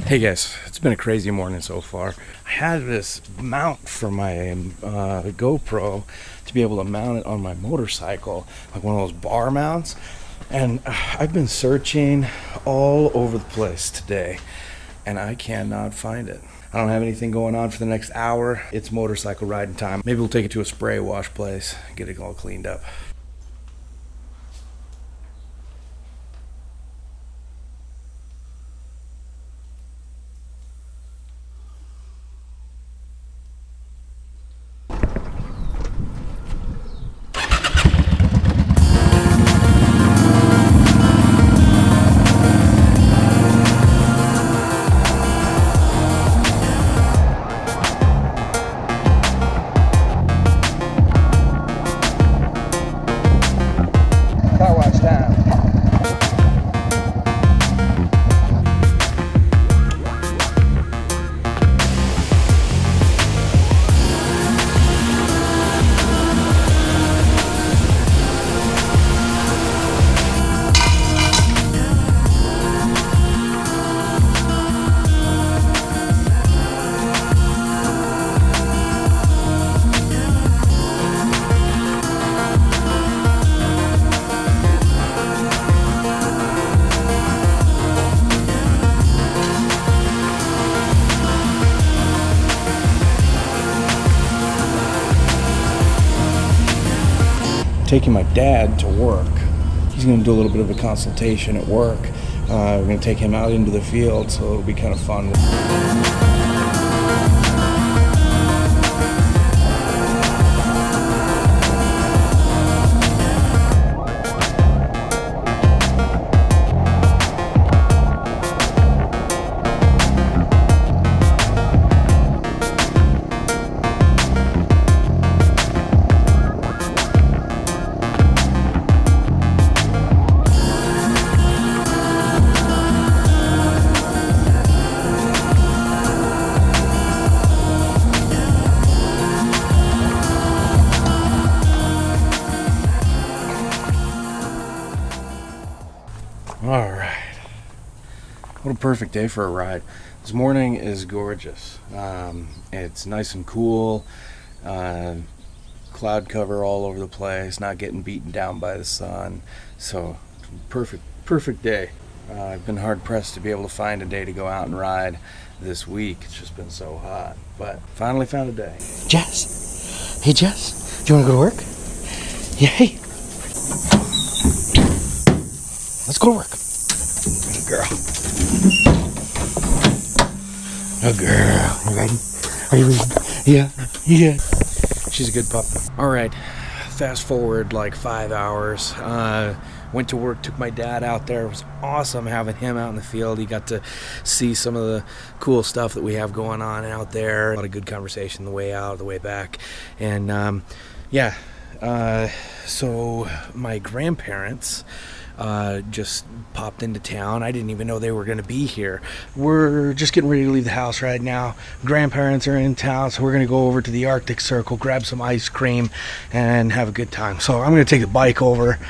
Hey guys, it's been a crazy morning so far. I had this mount for my GoPro to be able to mount it on my motorcycle, like one of those bar mounts. And I've been searching all over the place today, and I cannot find it. I don't have anything going on for the next hour. It's motorcycle riding time. Maybe we'll take it to a spray wash place, get it all cleaned up. Car wash time. Taking my dad to work. He's going to do a little bit of a consultation at work. We're going to take him out into the field, so it'll be kind of fun. All right, what a perfect day for a ride. This morning is gorgeous. It's nice and cool, cloud cover all over the place, not getting beaten down by the sun, so perfect day. I've been hard pressed to be able to find a day to go out and ride this week. It's just been so hot, but finally found a day. Jess, hey Jess, do you want to go to work? Yeah, hey, let's go to work. Good girl. Good girl. You ready? Are you ready? Yeah. She's a good pup. All right, fast forward like 5 hours. Went to work, took my dad out there. It was awesome having him out in the field. He got to see some of the cool stuff that we have going on out there. A lot of good conversation the way out, the way back. And so my grandparents just popped into town. I didn't even know they were going to be here. We're just getting ready to leave the house right now. Grandparents are in town, so we're going to go over to the Arctic Circle, grab some ice cream, and have a good time. So I'm going to take the bike over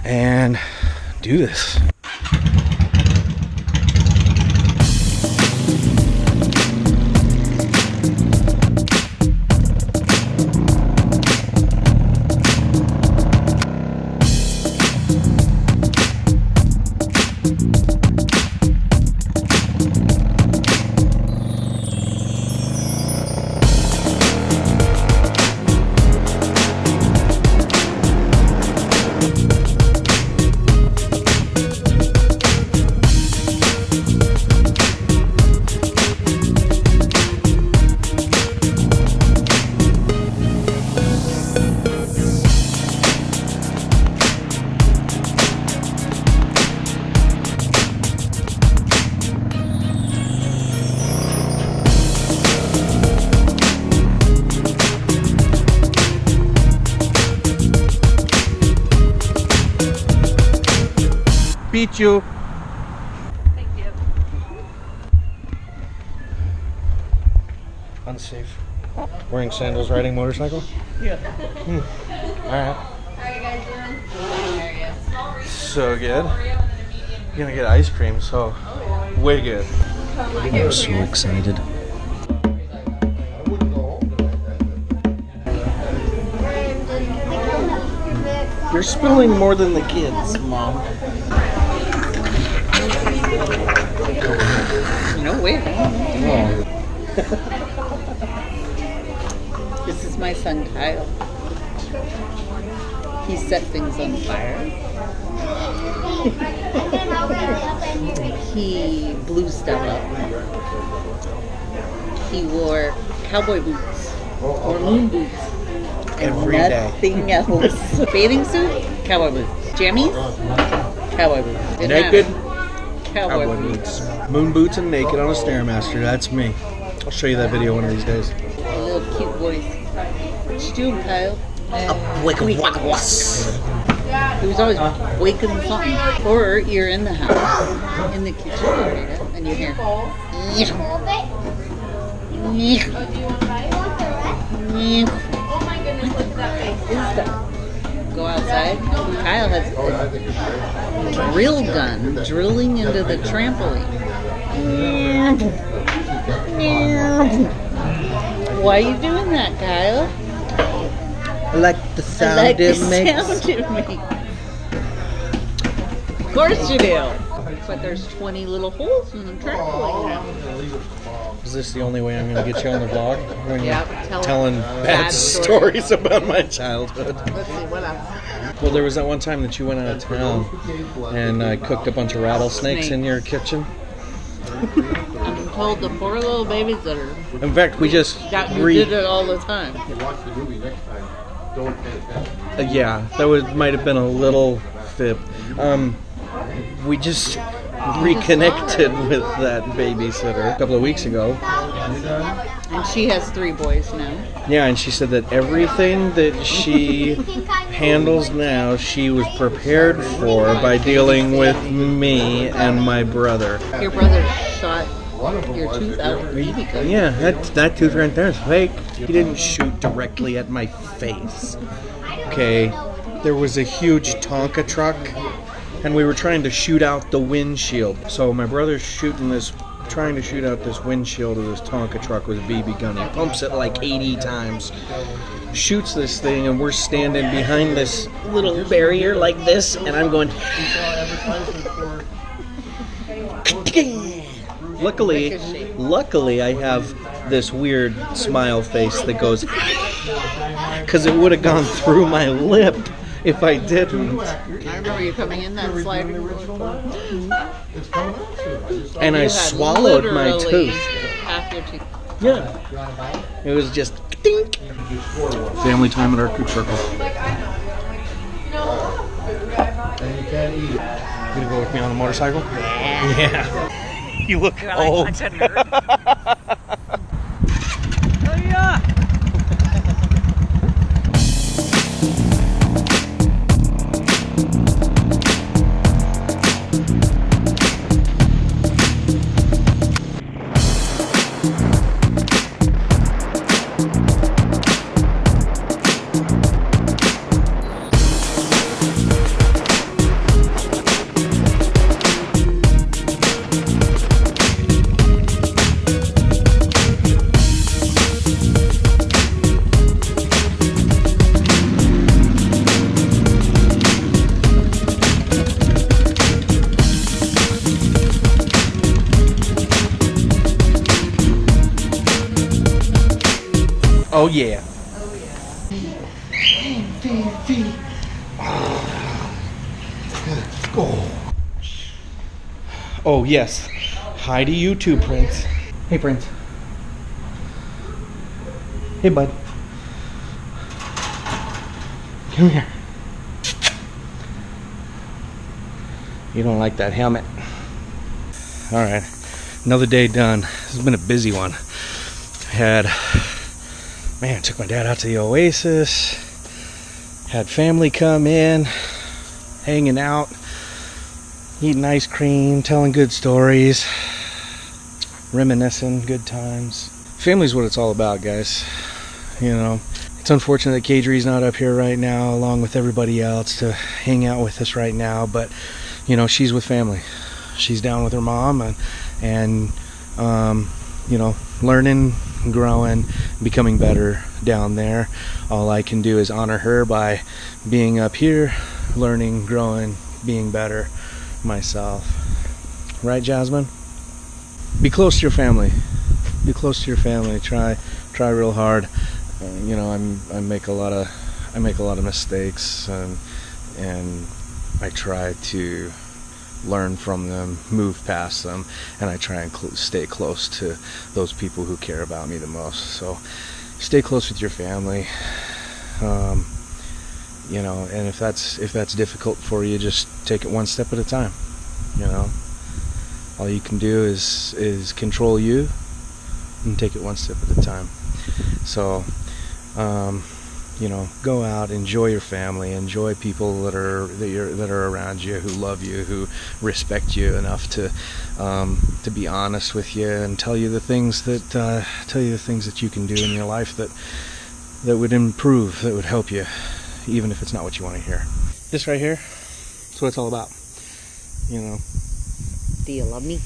and do this. Beat you. Thank you. Unsafe. Wearing sandals, riding motorcycle? Yeah. Alright. How are you guys doing? There he is. So good. You're gonna get ice cream, so way good. I'm so excited. You're spilling more than the kids, Mom. No way. Oh. This is my son Kyle. He set things on fire. He blew stuff up. He wore cowboy boots or moon boots. Every day. Nothing else. Bathing suit, cowboy boots. Jammies, cowboy boots. Didn't Naked, have it. Cowboy boots. Moon boots and naked on a Stairmaster. That's me. I'll show you that video one of these days. A little cute voice. What you doing, Kyle? He was always waking something. Or you're in the house, in the kitchen area, and you hear. Go outside. Kyle has a drill gun drilling into the trampoline. Why are you doing that, Kyle? I like the I sound like the it makes. sound it makes. Of course you do. But there's 20 little holes in the trampoline now. Is this the only way I'm going to get you on the vlog? When Yeah, you're telling bad stories about my childhood. Let's see, what else? Well, there was that one time that you went out of town and cooked a bunch of rattlesnakes in your kitchen. I'm told the poor little babies that are In fact, we just did it all the time. yeah, that might have been a little fib. We just reconnected with that babysitter a couple of weeks ago. And she has 3 boys now. Yeah, and she said that everything that she handles now, she was prepared for by dealing with me and my brother. Your brother shot your tooth out with a BB gun. Yeah, that tooth right there is fake. He didn't shoot directly at my face. Okay, there was a huge Tonka truck, and we were trying to shoot out the windshield. So my brother's trying to shoot out this windshield of this Tonka truck with a BB gun. He pumps it like 80 times, shoots this thing, and we're standing behind this little barrier like this, and I'm going. Luckily, I have this weird smile face that goes, because it would have gone through my lip if I didn't. I remember you coming in that sliding And I swallowed my tooth. Half your teeth. Yeah. It was just dink. Family time at our coop circle. You gonna go with me on the motorcycle? Yeah. You look old. Like a nerd. Oh yeah. Oh yeah. Oh yes. Hi to you too, Prince. Hey, Prince. Hey, bud. Come here. You don't like that helmet. All right. Another day done. This has been a busy one. Took my dad out to the Oasis. Had family come in, hanging out, eating ice cream, telling good stories, reminiscing, good times. Family's what it's all about, guys. You know, it's unfortunate that Kadri's not up here right now, along with everybody else, to hang out with us right now. But you know, she's with family. She's down with her mom, and you know, learning, growing, becoming better down there. All I can do is honor her by being up here, learning, growing, being better myself. Right, Jasmine? Be close to your family. Be close to your family. Try real hard. You know, I make a lot of mistakes, and I try to learn from them, move past them, and I try and stay close to those people who care about me the most. So stay close with your family. You know, and if that's difficult for you, just take it one step at a time. You know, all you can do is control you and take it one step at a time. So you know, go out, enjoy your family, enjoy people that are around you, who love you, who respect you enough to be honest with you and tell you the things that you can do in your life that would improve, that would help you, even if it's not what you want to hear. This right here, that's what it's all about. You know. Do you love me?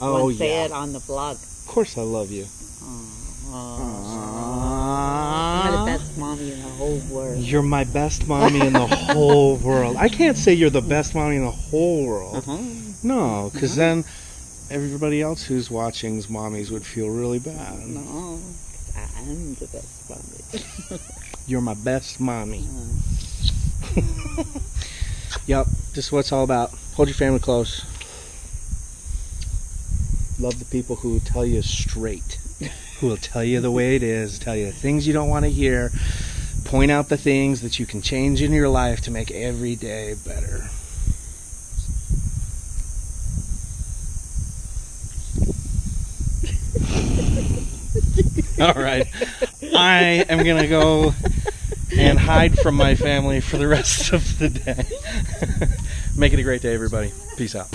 Oh, Once say yeah. it on the vlog. Of course I love you. You're the best mommy in the whole world. You're my best mommy in the whole world. I can't say you're the best mommy in the whole world. No, because then everybody else who's watching's mommies would feel really bad. No, I'm the best mommy. You're my best mommy. Yep, this is what it's all about. Hold your family close. Love the people who tell you straight, who will tell you the way it is, tell you the things you don't want to hear, point out the things that you can change in your life to make every day better. All right, I am going to go and hide from my family for the rest of the day. Make it a great day, everybody. Peace out.